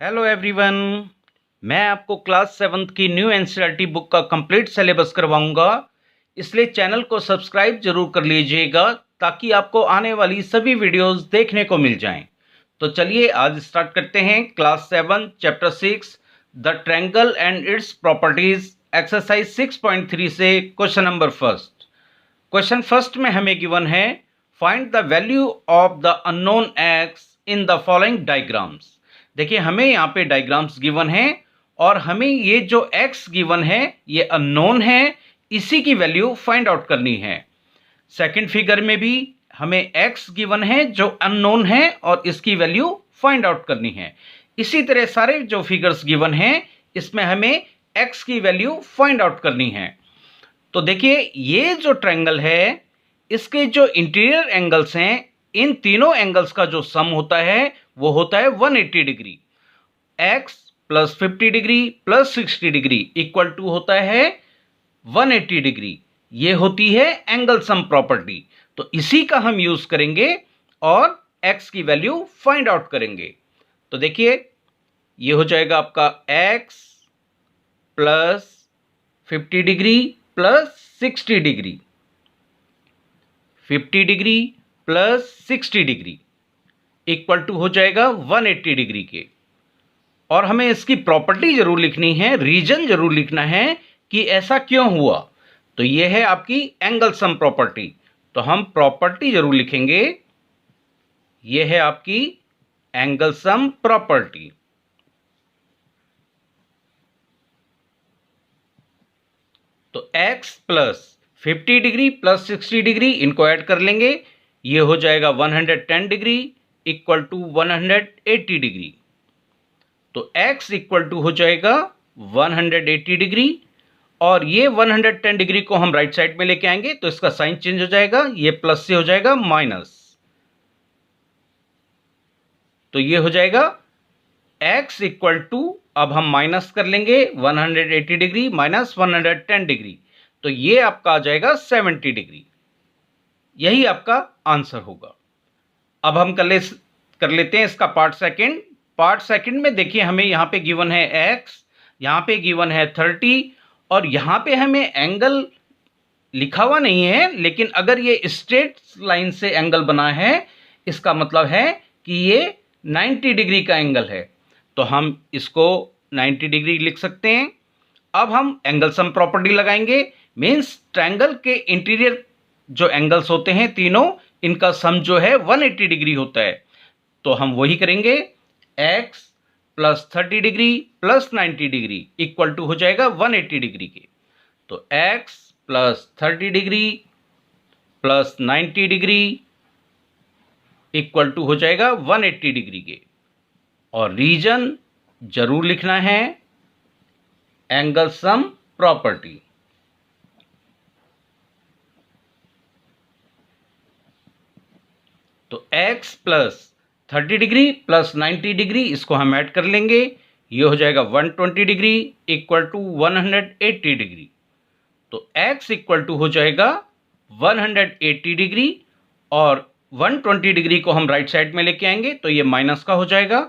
Hello everyone. मैं आपको class 7th की न्यू एनसीईआरटी बुक का कंप्लीट सिलेबस करवाऊंगा, इसलिए चैनल को सब्सक्राइब जरूर कर लीजिएगा ताकि आपको आने वाली सभी वीडियोस देखने को मिल जाएं। तो चलिए आज स्टार्ट करते हैं class 7 chapter 6 the triangle and its properties exercise 6.3 से question number first. Question first में हमें गिवन है find the value of the unknown x in the following diagrams. देखिए हमें यहाँ पे डायग्राम्स गिवन है और हमें ये जो x गिवन है ये अननोन है, इसी की वैल्यू फाइंड आउट करनी है। सेकंड फिगर में भी हमें x गिवन है जो अननोन है और इसकी वैल्यू फाइंड आउट करनी है। इसी तरह सारे जो फिगर्स गिवन हैं इसमें हमें x की वैल्यू फाइंड आउट करनी है। तो देखिए ये जो ट्रायंगल है इसके जो इंटीरियर एंगल्स हैं, इन तीनों एंगल्स का जो सम होता है वो होता है 180 degree. x plus 50 degree plus 60 degree equal to होता है 180 डिग्री। ये होती है एंगल सम प्रॉपर्टी। तो इसी का हम यूज करेंगे और x की वैल्यू फाइंड आउट करेंगे। तो देखिए ये हो जाएगा आपका x plus 50 degree plus 60 degree, 50 degree plus 60 degree equal to हो जाएगा 180 डिग्री के। और हमें इसकी प्रॉपर्टी जरूर लिखनी है, रीजन जरूर लिखना है कि ऐसा क्यों हुआ। तो ये है आपकी एंगल सम प्रॉपर्टी। तो हम प्रॉपर्टी जरूर लिखेंगे, ये है आपकी एंगल सम प्रॉपर्टी। तो x plus 50 degree plus 60 degree इनको ऐड कर लेंगे, ये हो जाएगा 110 डिग्री इक्वल टू 180 डिग्री। तो x इक्वल टू हो जाएगा 180 डिग्री और ये 110 डिग्री को हम राइट साइड में लेके आएंगे तो इसका साइन चेंज हो जाएगा, ये प्लस से हो जाएगा माइनस। तो ये हो जाएगा x इक्वल टू, अब हम माइनस कर लेंगे 180 डिग्री माइनस 110 डिग्री, तो ये आपका आ जाएगा 70 डिग्री। यही आपका आंसर होगा। अब हम कर लेते हैं इसका पार्ट सेकंड। पार्ट सेकंड में देखिए हमें यहाँ पे गिवन है x, यहाँ पे गिवन है 30 और यहाँ पे हमें एंगल लिखा हुआ नहीं है, लेकिन अगर ये स्ट्रेट लाइन से एंगल बना है इसका मतलब है कि ये 90 डिग्री का एंगल है, तो हम इसको 90 डिग्री लिख सकते हैं। अब हम एंगल सम प्रॉपर्टी लगाएंगे, मीन्स ट्रायंगल के इंटीरियर जो एंगल्स होते हैं तीनों, इनका सम जो है 180 डिग्री होता है। तो हम वही करेंगे, x plus 30 degree plus 90 degree equal to हो जाएगा 180 डिग्री के। तो x plus 30 degree plus 90 degree equal to हो जाएगा 180 डिग्री के। और रीजन जरूर लिखना है एंगल सम प्रॉपर्टी। तो x plus 30 degree plus 90 degree इसको हम ऐड कर लेंगे, ये हो जाएगा 120 डिग्री इक्वल टू 180 डिग्री। तो x इक्वल टू हो जाएगा 180 डिग्री और 120 डिग्री को हम राइट साइड में लेके आएंगे तो ये माइनस का हो जाएगा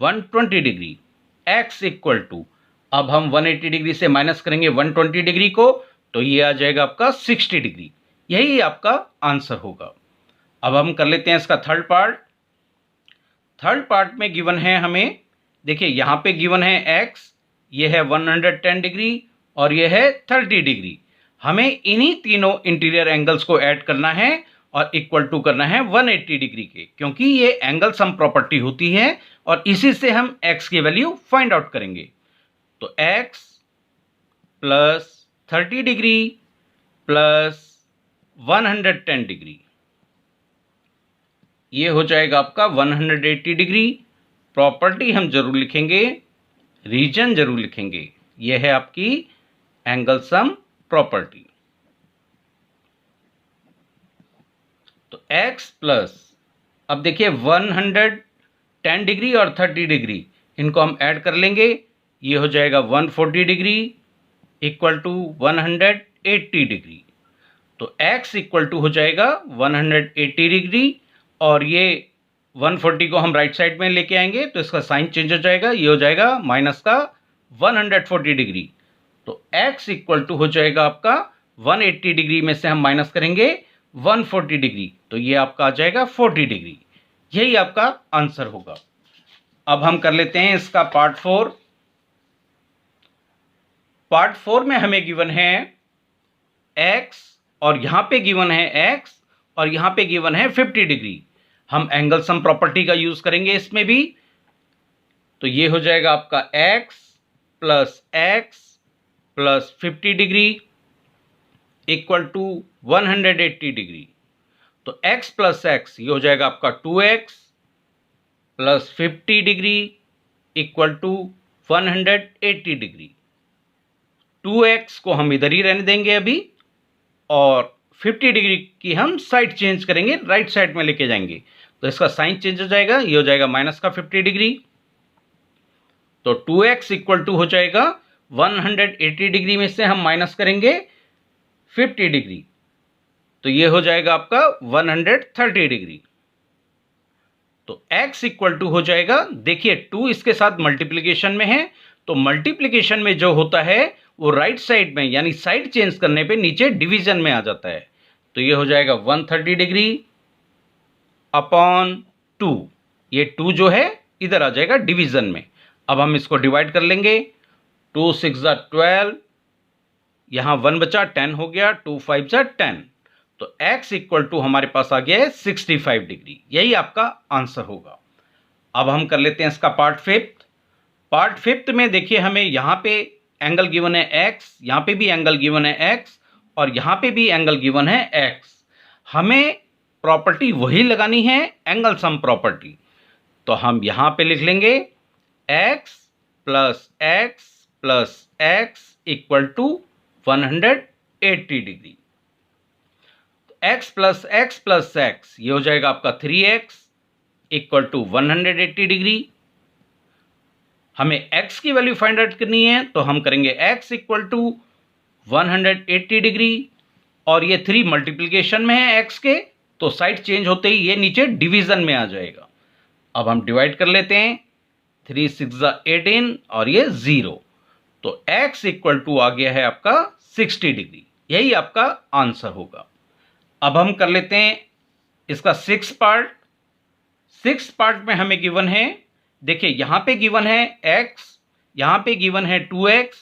120 डिग्री। x इक्वल टू, अब हम 180 डिग्री से माइनस करेंगे 120 डिग्री को तो ये आ जाएगा आपका 60 डिग्री। यही आपका आंसर होगा। अब हम कर लेते हैं इसका थर्ड पार्ट। थर्ड पार्ट में गिवन है हमें, देखिए यहाँ पे गिवन है x, ये है 110 डिग्री और ये है 30 डिग्री। हमें इन्हीं तीनों इंटीरियर एंगल्स को ऐड करना है और इक्वल टू करना है 180 डिग्री के, क्योंकि ये एंगल सम प्रॉपर्टी होती है और इसी से हम x की वैल्यू फाइंड आउट करेंगे। तो x plus 30 degree plus 110 degree, ये हो जाएगा आपका 180 डिग्री। प्रॉपर्टी हम जरूर लिखेंगे, रीजन जरूर लिखेंगे, यह है आपकी एंगल सम प्रॉपर्टी। तो x प्लस, अब देखिए 110 डिग्री और 30 डिग्री इनको हम ऐड कर लेंगे, ये हो जाएगा 140 डिग्री इक्वल टू 180 डिग्री। तो x इक्वल टू हो जाएगा 180 डिग्री और ये 140 को हम राइट साइड में लेके आएंगे तो इसका साइन चेंज हो जाएगा, ये हो जाएगा माइनस का 140 डिग्री। तो x इक्वल टू हो जाएगा आपका 180 डिग्री में से हम माइनस करेंगे 140 डिग्री, तो ये आपका आ जाएगा 40 डिग्री। यही आपका आंसर होगा। अब हम कर लेते हैं इसका पार्ट 4। पार्ट 4 में हमें गिवन है x और यहां पे गिवन है x और यहां पे गिवन है 50 डिग्री। हम एंगल सम प्रॉपर्टी का यूज करेंगे इसमें भी। तो ये हो जाएगा आपका x plus 50 degree equal to 180 degree. तो x प्लस x ये हो जाएगा आपका 2x plus 50 degree equal to 180 degree. 2x को हम इधर ही रहने देंगे अभी, और 50 डिग्री की हम साइड चेंज करेंगे, राइट साइड में लेके जाएंगे। तो इसका साइन चेंज हो जाएगा, ये हो जाएगा माइनस का 50 डिग्री। तो 2x इक्वल टू हो जाएगा 180 डिग्री में से हम माइनस करेंगे 50 डिग्री, तो ये हो जाएगा आपका 130 डिग्री। तो x इक्वल टू हो जाएगा, देखिए 2 इसके साथ मल्टीप्लिकेशन में है, तो मल्टीप्लिकेशन में जो होता है वो राइट साइड में यानी साइड चेंज करने पे नीचे डिवीजन में आ जाता है। तो ये हो जाएगा 130 डिग्री अपॉन 2, ये 2 जो है इधर आ जाएगा डिवीजन में। अब हम इसको डिवाइड कर लेंगे, 2 6 12, यहाँ 1 बचा 10 हो गया, 2 5 10। तो x इक्वल टू हमारे पास आ गया है 65 डिग्री। यही आपका आंसर होगा। अब हम कर लेते हैं इसका पार्ट 5। पार्ट 5 में देखिए हमें यहाँ पे एंगल गिवन है x, यहाँ पे भी एंगल गिवन है x और यहाँ पे भी एंगल गिवन है x। हमें प्रॉपर्टी वही लगानी है, एंगल सम प्रॉपर्टी। तो हम यहाँ पे लिख लेंगे x plus x equal to 180 degree. x plus x ये हो जाएगा आपका 3x इक्वल टू 180 डिग्री। हमें x की वैल्यू फाइंड आउट करनी है, तो हम करेंगे x इक्वल टू 180 डिग्री, और ये 3 मल्टीप्लिकेशन में है x के, तो साइड चेंज होते ही ये नीचे डिवीजन में आ जाएगा। अब हम डिवाइड कर लेते हैं, 3 6 18 और ये 0, तो x इक्वल टू आ गया है आपका 60 डिग्री। यही आपका आंसर होगा। अब हम कर लेते हैं इसका 6 पार्ट। 6 पार्ट में हमें गिवन है, देखिए यहाँ पे गिवन है x, यहाँ पे गिवन है 2x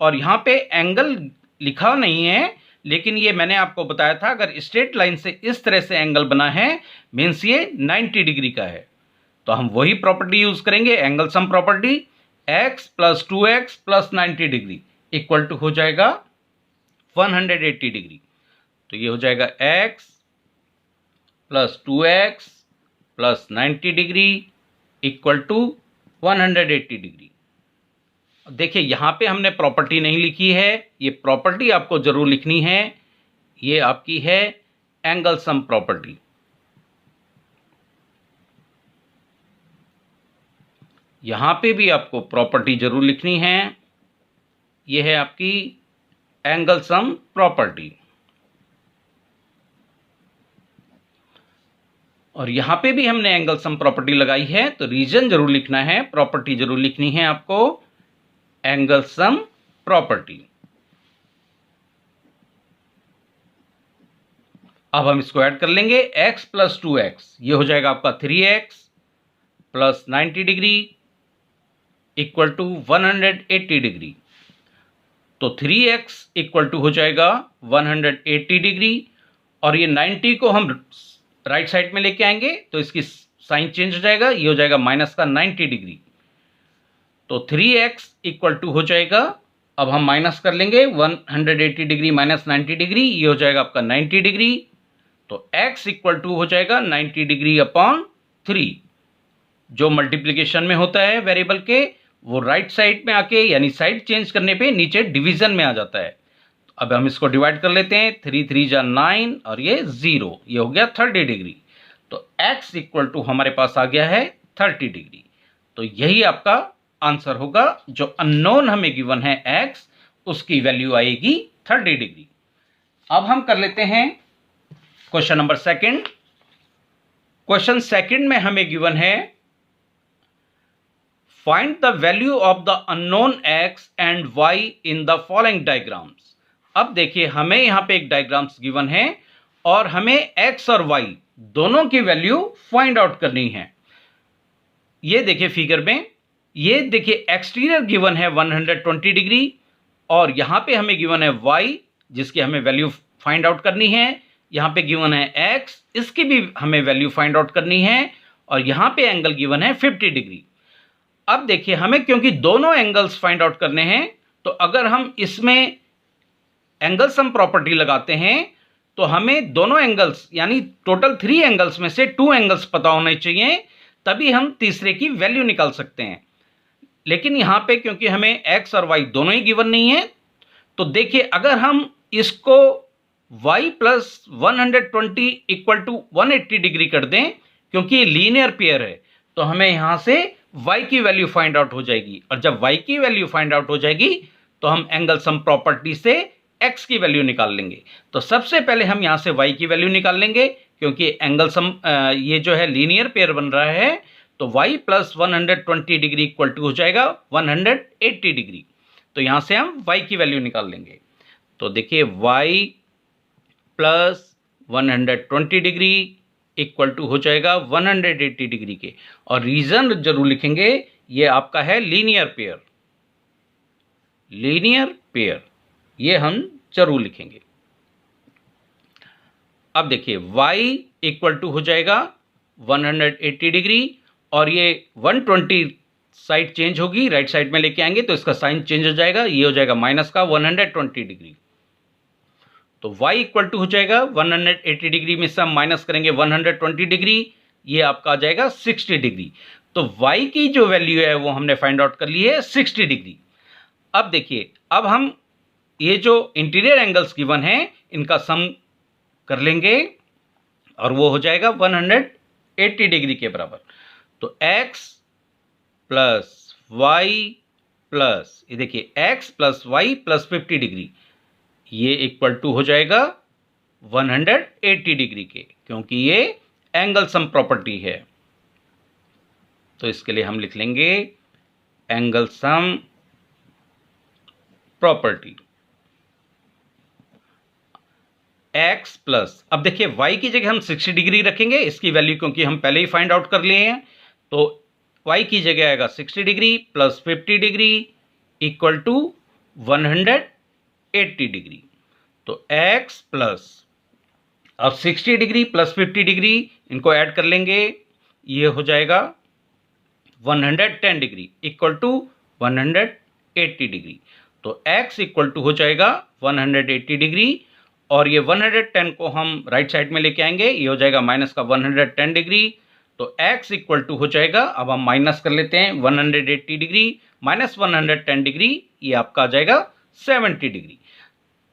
और यहाँ पे एंगल लिखा नहीं है, लेकिन ये मैंने आपको बताया था अगर स्ट्रेट लाइन से इस तरह से एंगल बना है मीन्स ये 90 डिग्री का है। तो हम वही प्रॉपर्टी यूज करेंगे, angle sum property. x plus 2x plus 90 degree equal to हो जाएगा 180 डिग्री। तो ये हो जाएगा x plus 2x plus 90 degree equal to 180 degree. देखिए यहाँ पे हमने प्रॉपर्टी नहीं लिखी है, ये प्रॉपर्टी आपको जरूर लिखनी है। ये आपकी है एंगल सम प्रॉपर्टी। यहाँ पे भी आपको प्रॉपर्टी जरूर लिखनी है, ये है आपकी एंगल सम प्रॉपर्टी। और यहाँ पे भी हमने एंगल सम प्रॉपर्टी लगाई है, तो रीजन जरूर लिखना है, प्रॉपर्टी जरूर लिखनी है आपको, एंगल सम प्रॉपर्टी। अब हम इसको ऐड कर लेंगे, x प्लस 2x ये हो जाएगा आपका 3x plus 90 degree equal to 180 degree. तो 3x इक्वल टू हो जाएगा 180 डिग्री, और ये 90 को हम राइट साइड में लेके आएंगे तो इसकी साइन चेंज हो जाएगा, ये हो जाएगा माइनस का 90 डिग्री। तो 3x इक्वल टू हो जाएगा, अब हम माइनस कर लेंगे 180 डिग्री माइनस 90 डिग्री, ये हो जाएगा आपका 90 डिग्री। तो x इक्वल टू हो जाएगा 90 डिग्री अपॉन 3। जो मल्टीप्लिकेशन में होता है वेरिएबल के, वो राइट साइड में आके यानी साइड चेंज करने पे नीचे डिवीजन में आ जाता है। अब हम इसको डिवाइड कर लेते हैं, 3 3 जा 9 और ये 0, ये हो गया 30 डिग्री। तो x इक्वल टू हमारे पास आ गया है 30 डिग्री। तो यही आपका आंसर होगा। जो अननोन हमें गिवन है x, उसकी वैल्यू आएगी 30 डिग्री। अब हम कर लेते हैं क्वेश्चन नंबर 2। क्वेश्चन सेकंड में हमें गिवन है find the value of the unknown x and y in the following diagrams. अब देखिए हमें यहां पे एक डायग्राम्स गिवन है और हमें एक्स और वाई दोनों की वैल्यू फाइंड आउट करनी है। ये देखिए फिगर में, ये देखिए एक्सटीरियर गिवन है 120 डिग्री और यहां पे हमें गिवन है वाई जिसकी हमें वैल्यू फाइंड आउट करनी है। यहां पे गिवन है एक्स, इसकी भी हमें वैल्यू फाइंड आउट करनी है और यहां पे एंगल गिवन है 50 डिग्री। अब देखिए हमें क्योंकि दोनों एंगल्स फाइंड आउट करने हैं तो अगर हम इसमें एंगल सम प्रॉपर्टी लगाते हैं तो हमें दोनों एंगल्स यानी टोटल 3 एंगल्स में से 2 एंगल्स पता होने चाहिए, तभी हम तीसरे की वैल्यू निकाल सकते हैं। लेकिन यहां पे क्योंकि हमें एक्स और वाई दोनों ही गिवन नहीं है तो देखिए अगर हम इसको y plus 120 equal to 180 degree कर दें, क्योंकि ये लीनियर पेयर है तो हमें यहां से y की वैल्यू फाइंड आउट हो जाएगी और जब y की वैल्यू फाइंड आउट हो जाएगी तो हम एंगल सम प्रॉपर्टी से x की वैल्यू निकाल लेंगे। तो सबसे पहले हम यहां से y की वैल्यू निकाल लेंगे क्योंकि एंगल सम ये जो है लीनियर पेयर बन रहा है तो y plus 120 degree equal to हो जाएगा 180 डिग्री। तो यहां से हम y की वैल्यू निकाल लेंगे। तो देखिए y plus 120 degree equal to हो जाएगा 180 डिग्री के, और रीजन जरूर लिखेंगे, ये आपका है लीनियर पेयर। लीनियर पेयर ये हम जरूर लिखेंगे। अब देखिए y इक्वल टू हो जाएगा 180 डिग्री और ये 120 साइड चेंज होगी, राइट साइड में लेके आएंगे तो इसका साइन चेंज हो जाएगा, ये हो जाएगा माइनस का 120 डिग्री। तो y इक्वल टू हो जाएगा 180 डिग्री में से हम माइनस करेंगे 120 डिग्री, ये आपका आ जाएगा 60 डिग्री। तो y की जो वैल्यू है वो हमने फाइंड आउट कर ली है 60 डिग्री। अब देखिए अब हम ये जो इंटीरियर एंगल्स गिवन है इनका सम कर लेंगे और वो हो जाएगा 180 डिग्री के बराबर। तो x प्लस वाई प्लस ये देखिए x plus y plus 50 degree ये इक्वल टू हो जाएगा 180 डिग्री के, क्योंकि ये एंगल सम प्रॉपर्टी है। तो इसके लिए हम लिख लेंगे angle sum property x plus, अब देखिए y की जगह हम 60 डिग्री रखेंगे, इसकी वैल्यू क्योंकि हम पहले ही फाइंड आउट कर लिए हैं, तो y की जगह आएगा 60 degree plus 50 degree equal to 180 degree. तो x प्लस, अब 60 डिग्री प्लस 50 डिग्री इनको ऐड कर लेंगे, ये हो जाएगा 110 डिग्री इक्वल टू 180 डिग्री। तो x इक्वल टू हो जाएगा 180 डिग्री और ये 110 को हम राइट साइड में लेके आएंगे, ये हो जाएगा माइनस का 110 डिग्री। तो x इक्वल टू हो जाएगा, अब हम माइनस कर लेते हैं 180 डिग्री माइनस 110 डिग्री, ये आपका आ जाएगा 70 डिग्री।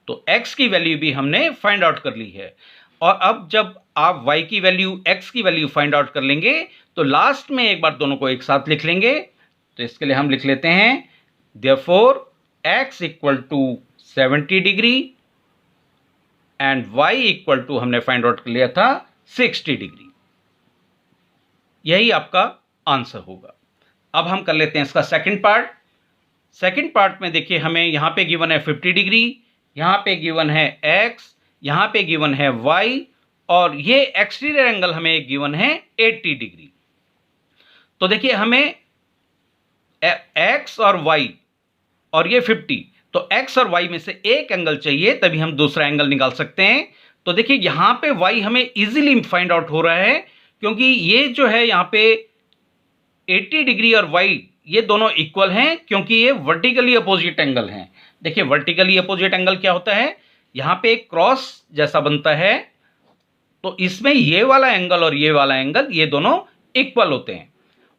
तो x की वैल्यू भी हमने फाइंड आउट कर ली है। और अब जब आप y की वैल्यू x की वैल्यू फाइंड आउट कर लेंगे तो लास्ट में एक बार दोनों को एक साथ लिख लेंगे। तो इसके लिए हम लिख लेते हैं therefore x equal to 70 degree and y equal to हमने फाइंड आउट कर लिया था 60 डिग्री। यही आपका आंसर होगा। अब हम कर लेते हैं इसका सेकंड पार्ट। सेकंड पार्ट में देखिए हमें यहां पे गिवन है 50 डिग्री, यहां पे गिवन है x, यहां पे गिवन है y और ये एक्सटीरियर एंगल हमें गिवन है 80 डिग्री। तो देखिए हमें x और y और ये 50, तो x और y में से एक एंगल चाहिए तभी हम दूसरा एंगल निकाल सकते हैं। तो देखिए यहां पे y हमें इजीली फाइंड आउट हो रहा है क्योंकि ये जो है यहां पे 80 डिग्री और y ये दोनों इक्वल हैं क्योंकि ये वर्टिकली अपोजिट एंगल हैं। देखिए वर्टिकली अपोजिट एंगल क्या होता है, यहां पे एक क्रॉस जैसा बनता है, तो इसमें ये वाला एंगल और ये वाला एंगल ये दोनों इक्वल होते हैं।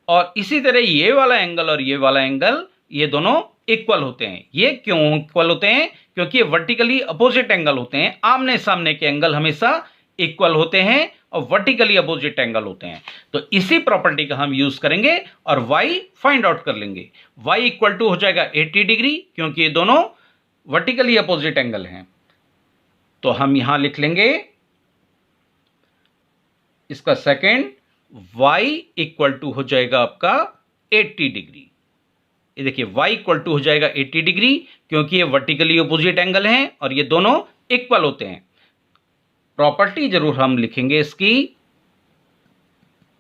और इसी तरह ये वाला एंगल और ये वाला एंगल ये दोनों इक्वल होते हैं। ये क्यों इक्वल होते हैं, क्योंकि ये वर्टिकली अपोजिट एंगल होते हैं। आमने सामने के एंगल हमेशा इक्वल होते हैं और वर्टिकली अपोजिट एंगल होते हैं। तो इसी प्रॉपर्टी का हम यूज करेंगे और y फाइंड आउट कर लेंगे। y इक्वल टू हो जाएगा 80 डिग्री क्योंकि ये दोनों वर्टिकली अपोजिट एंगल हैं। तो हम यहां लिख लेंगे इसका सेकंड y इक्वल टू हो जाएगा आपका 80 डिग्री। ये देखिए y इक्वल टू हो जाएगा 80 डिग्री, क्योंकि ये वर्टिकली अपोजिट एंगल हैं और ये दोनों इक्वल होते हैं। प्रॉपर्टी जरूर हम लिखेंगे इसकी,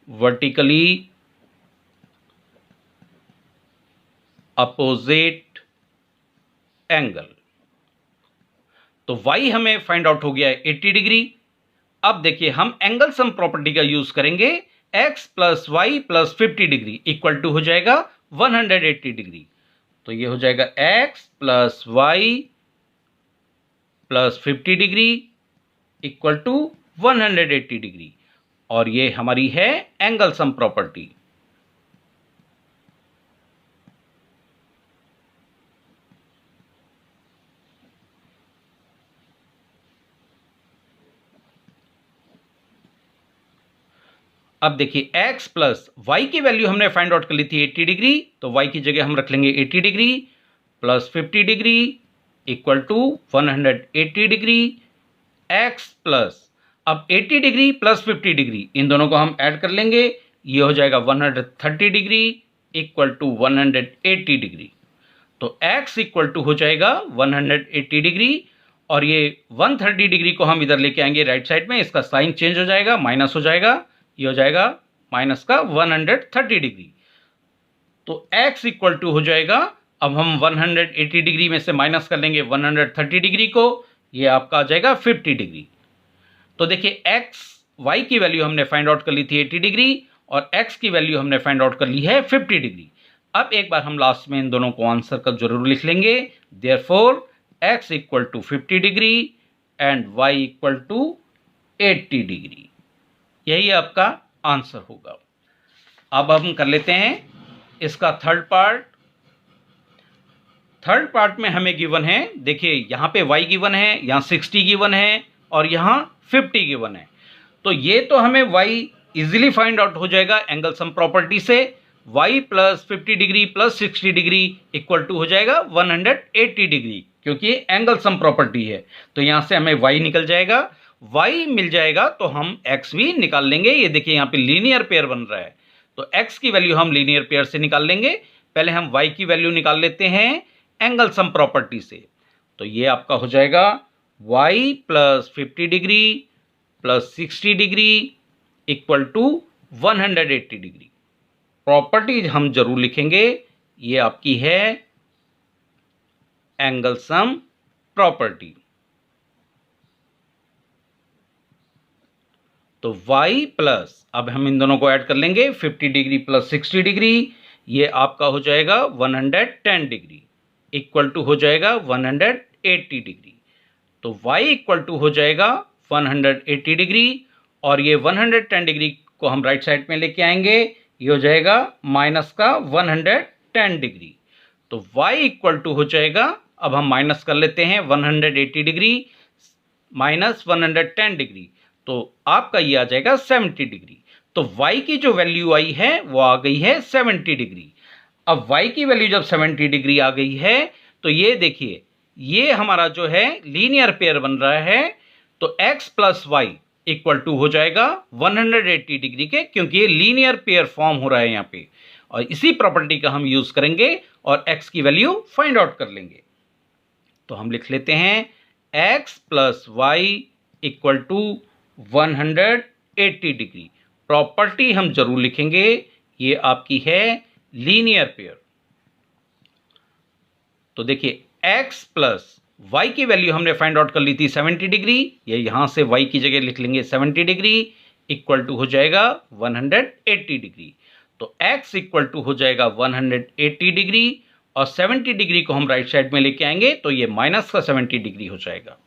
वर्टिकली अपोजिट एंगल। तो y हमें फाइंड आउट हो गया है 80 डिग्री। अब देखिए हम एंगल सम प्रॉपर्टी का यूज करेंगे, x plus y plus 50 degree equal to हो जाएगा 180 डिग्री। तो ये हो जाएगा x plus y plus 50 degree equal to 180 degree, और ये हमारी है एंगल सम प्रॉपर्टी। अब देखिए x प्लस वाई की वैल्यू हमने फाइंड आउट कर ली थी 80 डिग्री, तो y की जगह हम रख लेंगे 80 degree plus 50 degree equal to 180 degree. x plus अब 80 डिग्री प्लस 50 डिग्री इन दोनों को हम ऐड कर लेंगे, ये हो जाएगा 130 डिग्री इक्वल टू 180 डिग्री। तो x इक्वल टू हो जाएगा 180 डिग्री, और ये 130 डिग्री को हम इधर लेके आएंगे राइट साइड में, इसका साइन चेंज हो जाएगा, माइनस हो जाएगा, ये हो जाएगा माइनस का 130 डिग्री। तो x इक्वल टू हो जाएगा, अब हम 180 डिग्री में से माइनस कर लेंगे 130 डिग्री को, ये आपका आ जाएगा 50 डिग्री। तो देखिए x y की वैल्यू हमने फाइंड आउट कर ली थी 80 डिग्री और x की वैल्यू हमने फाइंड आउट कर ली है 50 डिग्री। अब एक बार हम लास्ट में इन दोनों को आंसर का जरूर लिख लेंगे, therefore x equal to 50 degree and y equal to 80 degree. यही आपका आंसर होगा। अब हम कर लेते हैं इसका थर्ड पार्ट। थर्ड पार्ट में हमें गिवन है, देखिए यहाँ पे y गिवन है, यहाँ 60 गिवन है और यहाँ 50 गिवन है। तो ये तो हमें y इजीली फाइंड आउट हो जाएगा एंगल सम प्रॉपर्टी से। y plus 50 degree plus 60 degree equal to हो जाएगा 180 डिग्री, क्योंकि एंगल सम प्रॉपर्टी है। तो यहाँ से हमें y निकल जाएगा, y मिल जाएगा तो हम x भी निकाल लेंगे। ये देखिए यहाँ पे लीनियर पेयर बन रहा है, तो x की वैल्यू हम लीनियर पेयर से निकाल लेंगे। पहले हम y की वैल्यू निकाल लेते हैं एंगल सम प्रॉपर्टी से। तो ये आपका हो जाएगा y plus 50 degree plus 60 degree equal to 180 degree. Property हम जरूर लिखेंगे, ये आपकी है एंगल सम प्रॉपर्टी। तो y प्लस, अब हम इन दोनों को ऐड कर लेंगे, 50 डिग्री प्लस 60 डिग्री, ये आपका हो जाएगा 110 डिग्री इक्वल टू हो जाएगा 180 डिग्री। तो y इक्वल टू हो जाएगा 180 डिग्री, और ये 110 डिग्री को हम राइट साइड में लेके आएंगे, ये हो जाएगा माइनस का 110 डिग्री। तो y इक्वल टू हो जाएगा, अब हम माइनस कर लेते हैं 180 डिग्री माइनस 110 डिग्री, तो आपका ये आ जाएगा 70 डिग्री। तो y की जो वैल्यू आई है वो आ गई है 70 डिग्री। अब y की वैल्यू जब 70 डिग्री आ गई है, तो ये देखिए ये हमारा जो है लीनियर पेयर बन रहा है। तो x plus y equal to हो जाएगा 180 डिग्री के, क्योंकि ये लीनियर पेयर फॉर्म हो रहा है यहाँ पे, और इसी प्रॉपर्टी का हम यूज करेंगे और x की वैल्यू फाइंड आउट कर लेंगे। तो हम लिख लेते हैं x plus y equal to 180 degree. Property हम जरूर लिखेंगे, ये आपकी है लीनियर पेयर। तो देखिए x प्लस y की वैल्यू हमने फाइंड आउट कर ली थी 70 डिग्री, ये यहां से y की जगह लिख लेंगे 70 डिग्री इक्वल टू हो जाएगा 180 डिग्री। तो x इक्वल टू हो जाएगा 180 डिग्री, और 70 डिग्री को हम राइट साइड में लेके आएंगे, तो ये माइनस का 70 डिग्री हो जाएगा।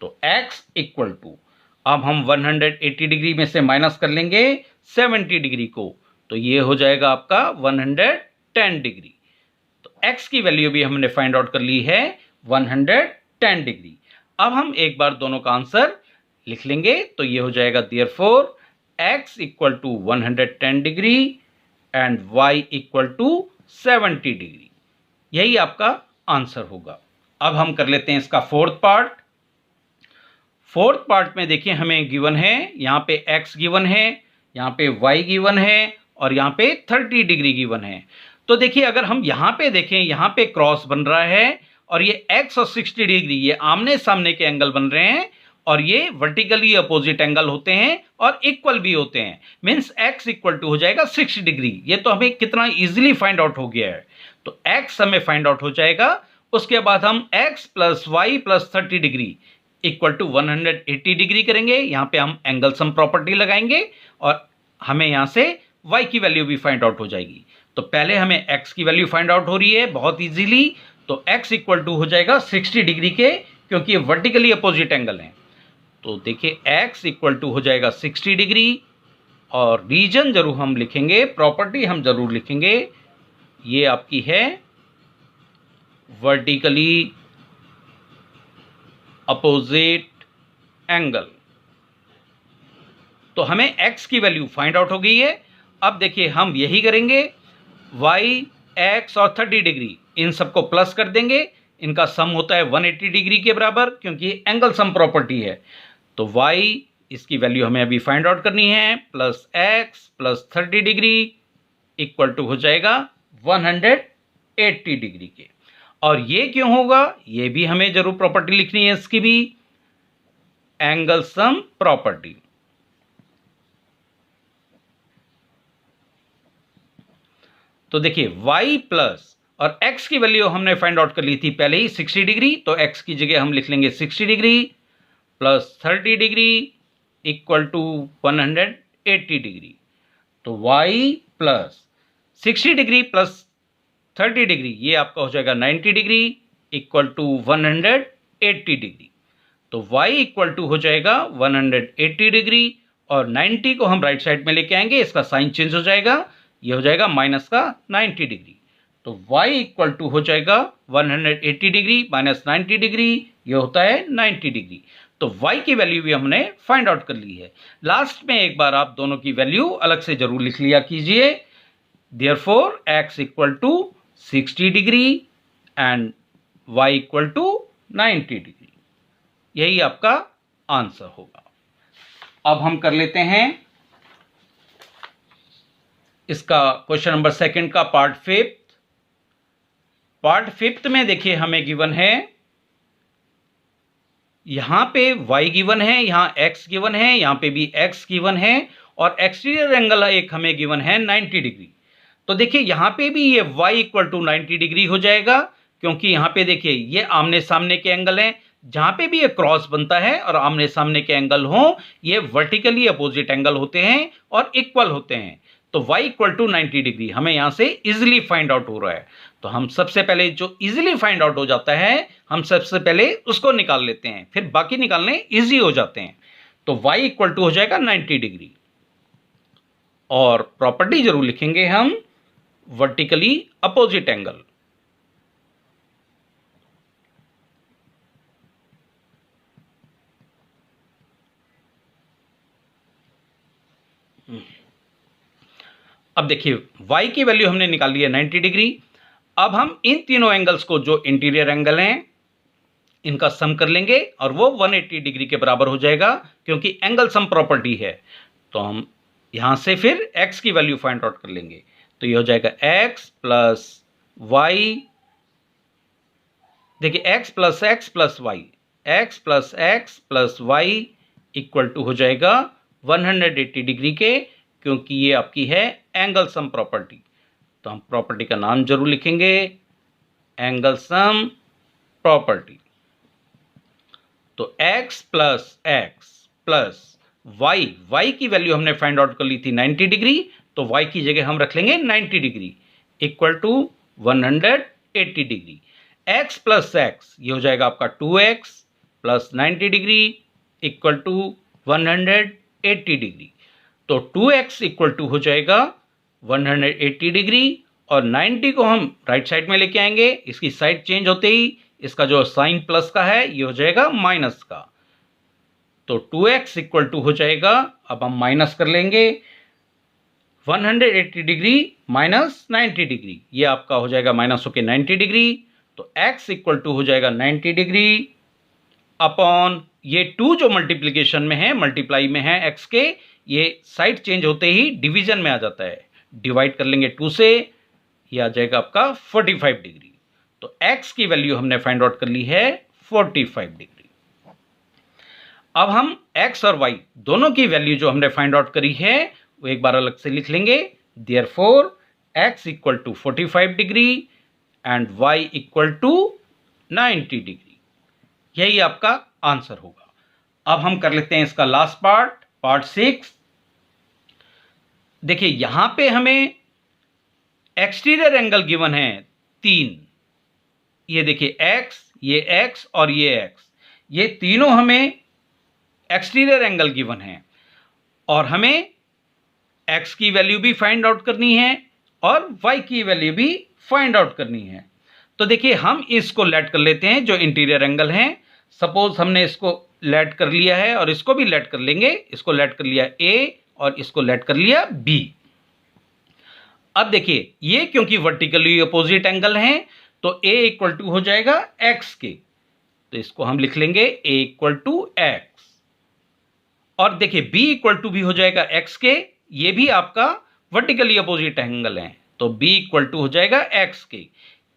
तो x इक्वल टू, अब हम 180 डिग्री में से माइनस कर लेंगे 70 डिग्री को, तो ये हो जाएगा आपका 110 डिग्री। तो x की वैल्यू भी हमने फाइंड आउट कर ली है 110 डिग्री। अब हम एक बार दोनों का आंसर लिख लेंगे, तो ये हो जाएगा therefore x equal to 110 degree and y equal to 70 degree. यही आपका आंसर होगा। अब हम कर लेते हैं इसका फोर्थ पार्ट। फोर्थ पार्ट में देखिए हमें गिवन है, यहाँ पे x गिवन है, यहाँ पे y गिवन है और यहाँ पे 30 डिग्री गिवन है। तो देखिए अगर हम यहाँ पे देखें, यहाँ पे क्रॉस बन रहा है और ये x और 60 डिग्री ये आमने सामने के एंगल बन रहे हैं और ये वर्टिकली अपोजिट एंगल होते हैं और इक्वल भी होते हैं। मीन्स x इक्वल टू हो जाएगा 60 डिग्री। ये तो हमें कितना इजीली फाइंड आउट हो गया है। तो x हमें फाइंड आउट हो जाएगा। उसके बाद हम x plus y plus 30 degree equal to 180 degree करेंगे। यहाँ पे हम एंगल सम प्रॉपर्टी लगाएंगे और हमें यहाँ से y की वैल्यू भी फाइंड आउट हो जाएगी। तो पहले हमें x की वैल्यू फाइंड आउट हो रही है बहुत इजीली। तो x इक्वल टू हो जाएगा 60 डिग्री के, क्योंकि ये वर्टिकली अपोजिट एंगल है। तो देखिए x इक्वल टू हो जाएगा 60 डिग्री और रीजन जरूर हम लिखेंगे, प्रॉपर्टी हम जरूर लिखेंगे। ये आपकी है वर्टिकली अपोजिट एंगल। तो हमें x की वैल्यू फाइंड आउट हो गई है। अब देखिए हम यही करेंगे, y, x और 30 डिग्री इन सबको प्लस कर देंगे। इनका सम होता है 180 डिग्री के बराबर, क्योंकि एंगल सम प्रॉपर्टी है। तो y इसकी वैल्यू हमें अभी फाइंड आउट करनी है, plus x plus 30 degree equal to हो जाएगा 180 डिग्री के। और ये क्यों होगा, ये भी हमें जरूर प्रॉपर्टी लिखनी है इसकी भी, एंगल सम प्रॉपर्टी। तो देखिए y प्लस और x की वैल्यू हमने फाइंड आउट कर ली थी पहले ही 60 डिग्री, तो x की जगह हम लिख लेंगे 60 degree plus 30 degree equal to 180 degree. तो y plus 60 degree plus 30 degree ये आपका हो जाएगा 90 डिग्री इक्वल टू 180 डिग्री। तो y इक्वल टू हो जाएगा 180 डिग्री और 90 को हम राइट साइड में लेके आएंगे, इसका साइन चेंज हो जाएगा, ये हो जाएगा माइनस का 90 डिग्री। तो y इक्वल टू हो जाएगा 180 डिग्री माइनस 90 डिग्री, ये होता है 90 डिग्री। तो y की वैल्यू भी हमने फाइंड आउट कर ली है। लास्ट में एक बार आप दोनों की वैल्यू अलग से जरूर लिख लिया कीजिए। Therefore x equal to 60 degree and y equal to 90 degree. यही आपका आंसर होगा। अब हम कर लेते हैं इसका क्वेश्चन नंबर 2 का पार्ट 5। पार्ट 5 में देखिए हमें गिवन है, यहां पे y गिवन है, यहां x गिवन है, यहां पे भी x गिवन है और एक्सटीरियर एंगल एक हमें गिवन है 90 डिग्री। तो देखिए यहां पे भी ये y इक्वल टू 90 डिग्री हो जाएगा, क्योंकि यहां पे देखिए ये आमने सामने के एंगल हैं। जहां पे भी ये क्रॉस बनता है और आमने सामने के एंगल हो, ये वर्टिकली अपोजिट एंगल होते हैं और इक्वल होते हैं। तो y इक्वल टू 90 डिग्री हमें यहां से इजिली फाइंड आउट हो रहा है। तो हम सबसे पहले जो इजिली फाइंड आउट हो जाता है, हम सबसे पहले उसको निकाल लेते हैं, फिर बाकी निकालने इजी हो जाते हैं। तो y इक्वल टू हो जाएगा 90 डिग्री और प्रॉपर्टी जरूर लिखेंगे हम, वर्टिकली अपोजिट एंगल। अब देखिए y की वैल्यू हमने निकाल ली है 90 डिग्री। अब हम इन तीनों एंगल्स को, जो इंटीरियर एंगल हैं, इनका सम कर लेंगे और वो 180 डिग्री के बराबर हो जाएगा, क्योंकि एंगल सम प्रॉपर्टी है। तो हम यहां से फिर x की वैल्यू फाइंड आउट कर लेंगे। तो ये हो जाएगा x प्लस वाई, देखिए x plus x plus y, x plus x plus y equal to हो जाएगा 180 डिग्री के, क्योंकि ये आपकी है एंगल सम प्रॉपर्टी। तो हम प्रॉपर्टी का नाम जरूर लिखेंगे, एंगल सम प्रॉपर्टी। तो x प्लस वाई, y की वैल्यू हमने फाइंड आउट कर ली थी 90 डिग्री, तो y की जगह हम रख लेंगे 90 degree equal to 180 degree. x plus x ये हो जाएगा आपका 2x plus 90 degree equal to 180 degree. तो 2x इक्वल टू हो जाएगा 180 डिग्री और 90 को हम राइट साइड में लेके आएंगे। इसकी साइड चेंज होते ही इसका जो साइन प्लस का है ये हो जाएगा माइनस का। तो 2x इक्वल टू हो जाएगा, अब हम माइनस कर लेंगे 180 डिग्री माइनस 90 डिग्री, ये आपका हो जाएगा माइनस होके 90 डिग्री। तो x इक्वल टू हो जाएगा 90 डिग्री। अपॉन ये 2 जो मल्टीप्लिकेशन में है, मल्टीप्लाई में है x के, ये साइड चेंज होते ही डिवीजन में आ जाता है। डिवाइड कर लेंगे 2 से, ये आ जाएगा आपका 45 डिग्री। तो x की वैल्यू हमने फाइंड आउट कर ली है 45 डिग्री। अब हम x और y दोनों की वैल्यू जो हमने फाइंड आउट करी है वो एक बार अलग से लिख लेंगे। Therefore x equal to 45 degree and y equal to 90 degree. यही आपका आंसर होगा। अब हम कर लेते हैं इसका लास्ट पार्ट, पार्ट 6। देखिए यहां पे हमें एक्सटीरियर एंगल गिवन है 3। ये देखिए x, ये x और ये x, ये तीनों हमें एक्सटीरियर एंगल गिवन है और हमें x की वैल्यू भी फाइंड आउट करनी है और y की वैल्यू भी फाइंड आउट करनी है। तो देखिए हम इसको लेट कर लेते हैं जो इंटीरियर एंगल हैं। सपोज हमने इसको लेट कर लिया है और इसको भी लेट कर लेंगे। इसको लेट कर लिया a और इसको लेट कर लिया b। अब देखिए ये क्योंकि वर्टिकली अपोजिट एंगल हैं तो a इक्वल टू हो जाएगा x के, तो इसको हम लिख लेंगे a इक्वल टू x। और देखिए b इक्वल टू भी हो जाएगा x के, ये भी आपका वर्टिकली अपोजिट एंगल है तो b इक्वल टू हो जाएगा x के।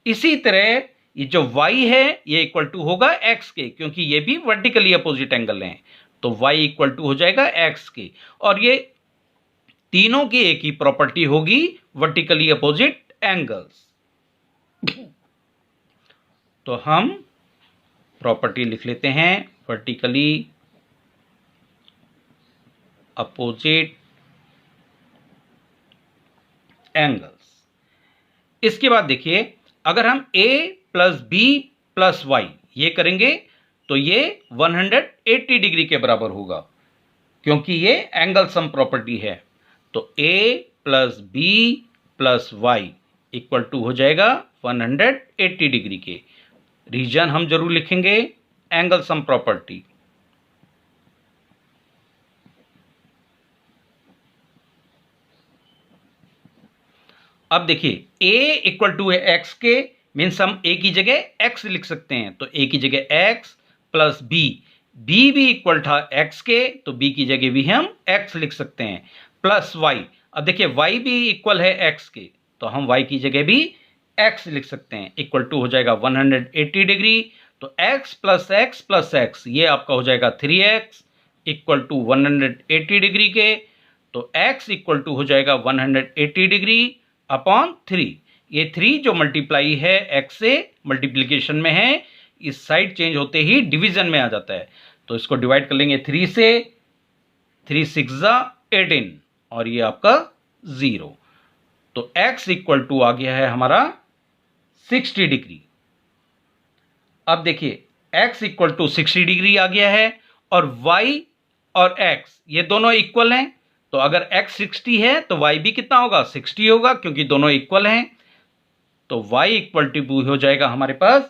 इसी तरह ये जो y है ये इक्वल टू होगा x के, क्योंकि ये भी वर्टिकली अपोजिट एंगल हैं तो y इक्वल टू हो जाएगा x के। और ये तीनों की एक ही प्रॉपर्टी होगी, वर्टिकली अपोजिट एंगल्स। तो हम प्रॉपर्टी लिख लेते हैं वर्टिकली अपोजिट एंगल्स। इसके बाद देखिए अगर हम a plus b plus y ये करेंगे तो ये 180 डिग्री के बराबर होगा, क्योंकि ये एंगल सम प्रॉपर्टी है। तो a plus b plus y equal to हो जाएगा 180 डिग्री के। रीजन हम जरूर लिखेंगे एंगल सम प्रॉपर्टी। अब देखिए a इक्वल टू है x के, मीन्स हम a की जगह x लिख सकते हैं तो a की जगह x प्लस b, b भी इक्वल था x के तो b की जगह भी हम x लिख सकते हैं, प्लस y। अब देखिए y भी इक्वल है x के तो हम y की जगह भी x लिख सकते हैं, इक्वल टू हो जाएगा 180 डिग्री। तो x plus x plus x ये आपका हो जाएगा 3x इक्वल टू 180 डिग्री के। तो x इक्वल टू हो जाएगा 180 डिग्री अपॉन 3। ये 3 जो मल्टीप्लाई है x से मल्टीप्लिकेशन में है, इस साइड चेंज होते ही डिवीजन में आ जाता है तो इसको डिवाइड कर लेंगे 3 से, 3 6 18 और ये आपका 0। तो x इक्वल टू आ गया है हमारा 60 डिग्री। अब देखिए x इक्वल टू 60 डिग्री आ गया है और y और x ये दोनों इक्वल हैं तो अगर x 60 है तो y भी कितना होगा 60 होगा, क्योंकि दोनों इक्वल हैं। तो y इक्वल टू हो जाएगा हमारे पास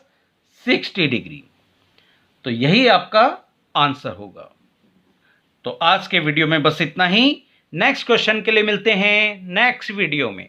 60 डिग्री। तो यही आपका आंसर होगा। तो आज के वीडियो में बस इतना ही। नेक्स्ट क्वेश्चन के लिए मिलते हैं नेक्स्ट वीडियो में।